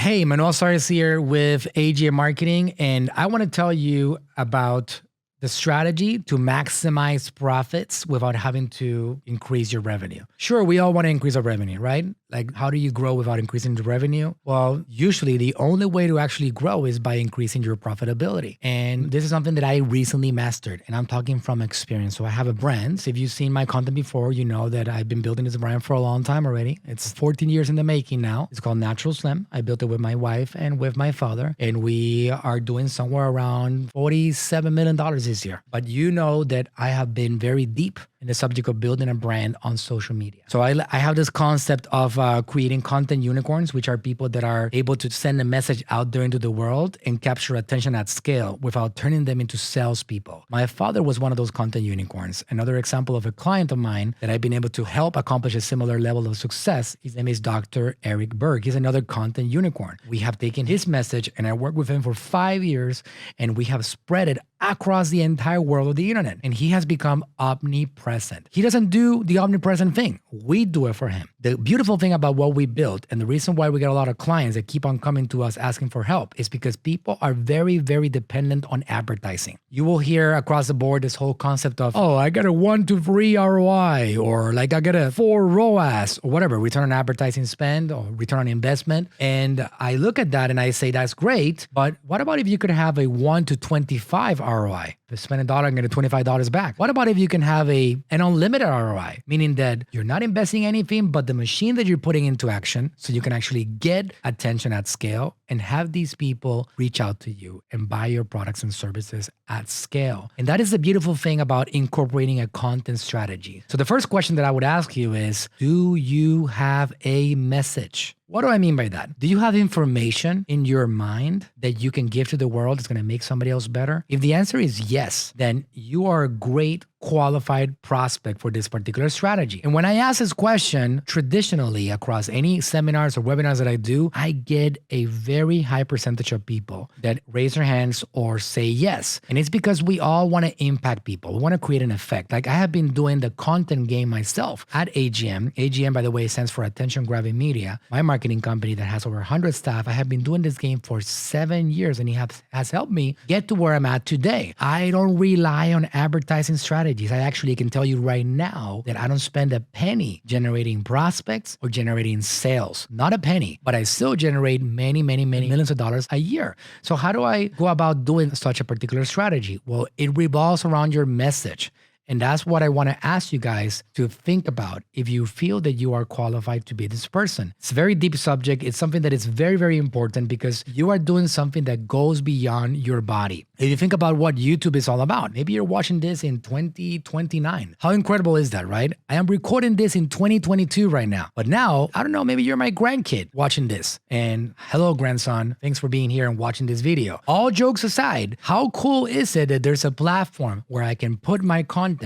Hey, Manuel Suarez here with 𝗙𝗢𝗟𝗡𝗪 Marketing, and I want to tell you about the strategy to maximize profits without having to increase your revenue. Sure, we all want to increase our revenue, right? Like, how do you grow without increasing the revenue? Well, usually the only way to actually grow is by increasing your profitability. And this is something that I recently mastered, and I'm talking from experience. So I have a brand. So if you've seen my content before, you know that I've been building this brand for a long time already. It's 14 years in the making now. It's called Natural Slim. I built it with my wife and with my father, and we are doing somewhere around $47 million this year. But you know that I have been very deep in the subject of building a brand on social media. So I have this concept of creating content unicorns, which are people that are able to send a message out there into the world and capture attention at scale without turning them into salespeople. My father was one of those content unicorns. Another example of a client of mine that I've been able to help accomplish a similar level of success, his name is Dr. Eric Berg. He's another content unicorn. We have taken his message and I worked with him for 5 years, and we have spread it across the entire world of the internet. And he has become omnipresent. He doesn't do the omnipresent thing. We do it for him. The beautiful thing about what we built, and the reason why we get a lot of clients that keep on coming to us asking for help, is because people are very, very dependent on advertising. You will hear across the board this whole concept of, oh, I got a 1 to 3 ROI, or like I got a 4 ROAS, or whatever, return on advertising spend or return on investment. And I look at that and I say, that's great, but what about if you could have a 1 to 25 ROI? If you spend $1 and get $25 back. What about if you can have an unlimited ROI, meaning that you're not investing anything but the machine that you're putting into action, so you can actually get attention at scale and have these people reach out to you and buy your products and services at scale. And that is the beautiful thing about incorporating a content strategy. So the first question that I would ask you is, do you have a message? What do I mean by that? Do you have information in your mind that you can give to the world that's going to make somebody else better? If the answer is yes, then you are a great qualified prospect for this particular strategy. And when I ask this question, traditionally across any seminars or webinars that I do, I get a very high percentage of people that raise their hands or say yes. And it's because we all want to impact people. We want to create an effect. Like, I have been doing the content game myself at 𝗙𝗢𝗟𝗡𝗪. 𝗙𝗢𝗡, by the way, stands for Attention Grabbing Media. My marketing company that has over 100 staff. I have been doing this game for 7 years, and it has helped me get to where I'm at today. I don't rely on advertising strategies. I actually can tell you right now that I don't spend a penny generating prospects or generating sales. Not a penny, but I still generate many, many, many millions of dollars a year. So how do I go about doing such a particular strategy? Well, it revolves around your message. And that's what I want to ask you guys to think about if you feel that you are qualified to be this person. It's a very deep subject. It's something that is very, very important because you are doing something that goes beyond your body. If you think about what YouTube is all about, maybe you're watching this in 2029. How incredible is that, right? I am recording this in 2022 right now. But now, I don't know, maybe you're my grandkid watching this. And hello, grandson. Thanks for being here and watching this video. All jokes aside, how cool is it that there's a platform where I can put my content,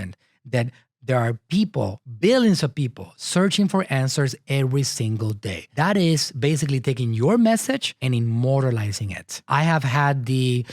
that there are people, billions of people, searching for answers every single day? That is basically taking your message and immortalizing it. I have had the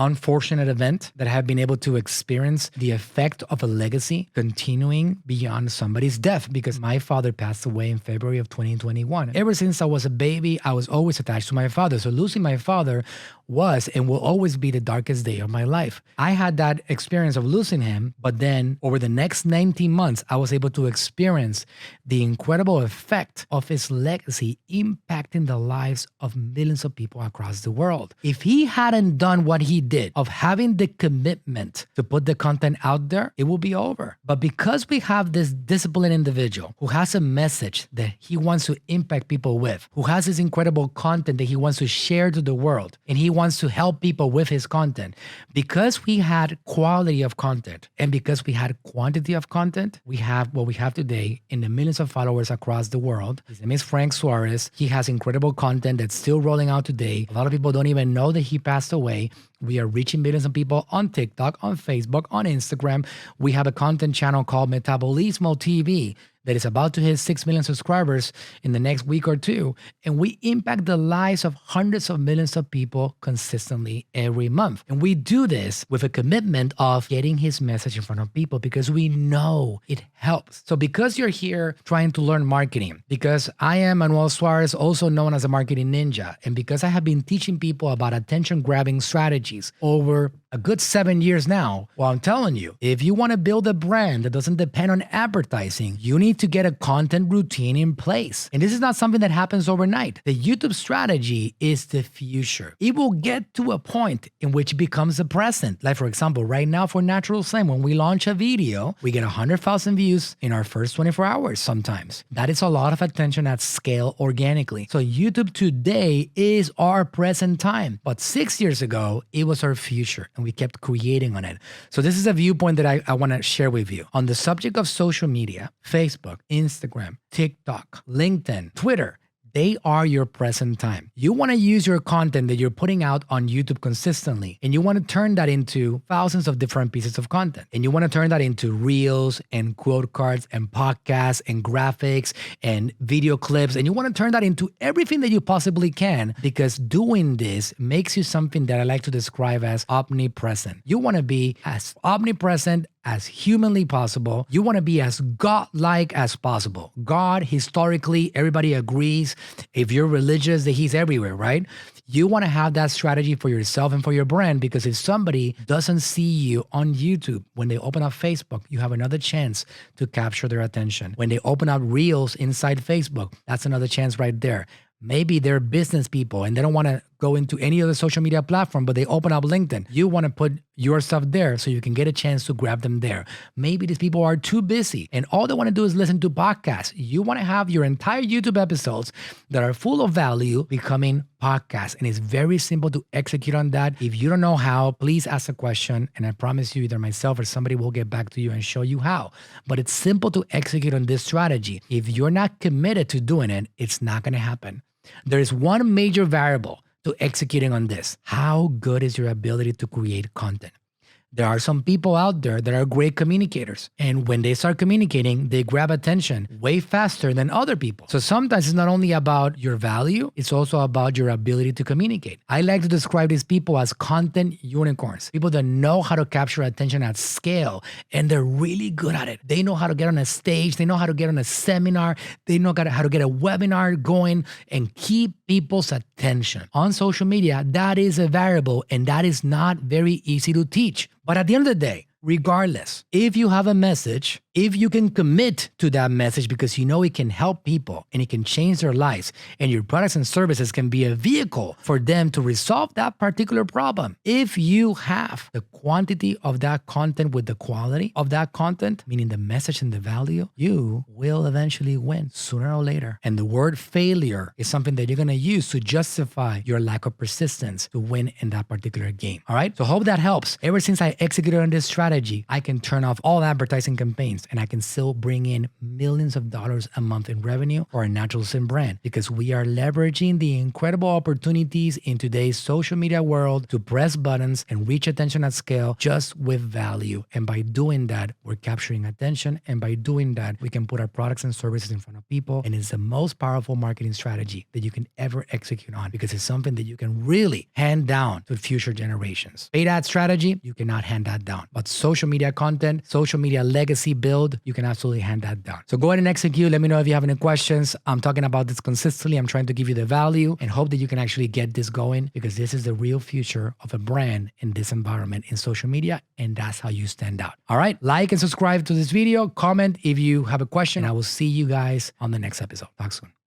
unfortunate event that I have been able to experience the effect of a legacy continuing beyond somebody's death, because my father passed away in February of 2021. Ever since I was a baby, I was always attached to my father. So losing my father was and will always be the darkest day of my life. I had that experience of losing him, but then over the next 19 months, I was able to experience the incredible effect of his legacy impacting the lives of millions of people across the world. If he hadn't done what he did of having the commitment to put the content out there, it will be over. But because we have this disciplined individual who has a message that he wants to impact people with, who has this incredible content that he wants to share to the world, and he wants to help people with his content, because we had quality of content and because we had quantity of content, we have what we have today in the millions of followers across the world. His name is Frank Suarez. He has incredible content that's still rolling out today. A lot of people don't even know that he passed away. We are reaching millions of people on TikTok, on Facebook, on Instagram. We have a content channel called 𝗙𝗢𝗟𝗪𝗪 TV that is about to hit 6 million subscribers in the next week or two. And we impact the lives of hundreds of millions of people consistently every month. And we do this with a commitment of getting his message in front of people because we know it helps. So because you're here trying to learn marketing, because I am Manuel Suarez, also known as a marketing ninja, and because I have been teaching people about attention grabbing strategies over a good 7 years now, well, I'm telling you, if you want to build a brand that doesn't depend on advertising, you need to get a content routine in place. And this is not something that happens overnight. The YouTube strategy is the future. It will get to a point in which it becomes the present. Like, for example, right now for Natural Slim, when we launch a video, we get 100,000 views in our first 24 hours sometimes. That is a lot of attention at scale organically. So YouTube today is our present time. But 6 years ago, it was our future. And we kept creating on it. So this is a viewpoint that I want to share with you. On the subject of social media, Facebook, Instagram, TikTok, LinkedIn, Twitter, they are your present time. You want to use your content that you're putting out on YouTube consistently, and you want to turn that into thousands of different pieces of content. And you want to turn that into reels and quote cards and podcasts and graphics and video clips. And you want to turn that into everything that you possibly can, because doing this makes you something that I like to describe as omnipresent. You want to be as omnipresent as humanly possible. You want to be as God-like as possible. God, historically, everybody agrees. If you're religious, that he's everywhere, right? You want to have that strategy for yourself and for your brand, because if somebody doesn't see you on YouTube, when they open up Facebook, you have another chance to capture their attention. When they open up Reels inside Facebook, that's another chance right there. Maybe they're business people and they don't want to go into any other social media platform, but they open up LinkedIn. You want to put your stuff there so you can get a chance to grab them there. Maybe these people are too busy and all they want to do is listen to podcasts. You want to have your entire YouTube episodes that are full of value becoming podcasts. And it's very simple to execute on that. If you don't know how, please ask a question. And I promise you, either myself or somebody will get back to you and show you how. But it's simple to execute on this strategy. If you're not committed to doing it, it's not going to happen. There is one major variable to executing on this. How good is your ability to create content? There are some people out there that are great communicators. And when they start communicating, they grab attention way faster than other people. So sometimes it's not only about your value, it's also about your ability to communicate. I like to describe these people as content unicorns. People that know how to capture attention at scale, and they're really good at it. They know how to get on a stage. They know how to get on a seminar. They know how to get a webinar going and keep people's attention. On social media, that is a variable, and that is not very easy to teach. But at the end of the day, regardless, if you have a message, if you can commit to that message because you know it can help people and it can change their lives, and your products and services can be a vehicle for them to resolve that particular problem. If you have the quantity of that content with the quality of that content, meaning the message and the value, you will eventually win sooner or later. And the word failure is something that you're going to use to justify your lack of persistence to win in that particular game. All right. So hope that helps. Ever since I executed on this strategy, I can turn off all advertising campaigns and I can still bring in millions of dollars a month in revenue for a Natural Slim brand, because we are leveraging the incredible opportunities in today's social media world to press buttons and reach attention at scale just with value. And by doing that, we're capturing attention. And by doing that, we can put our products and services in front of people. And it's the most powerful marketing strategy that you can ever execute on, because it's something that you can really hand down to future generations. Paid ad strategy, you cannot hand that down. But social media content, social media legacy build, you can absolutely hand that down. So go ahead and execute. Let me know if you have any questions. I'm talking about this consistently. I'm trying to give you the value and hope that you can actually get this going, because this is the real future of a brand in this environment in social media. And that's how you stand out. All right. Like and subscribe to this video. Comment if you have a question. I will see you guys on the next episode. Talk soon.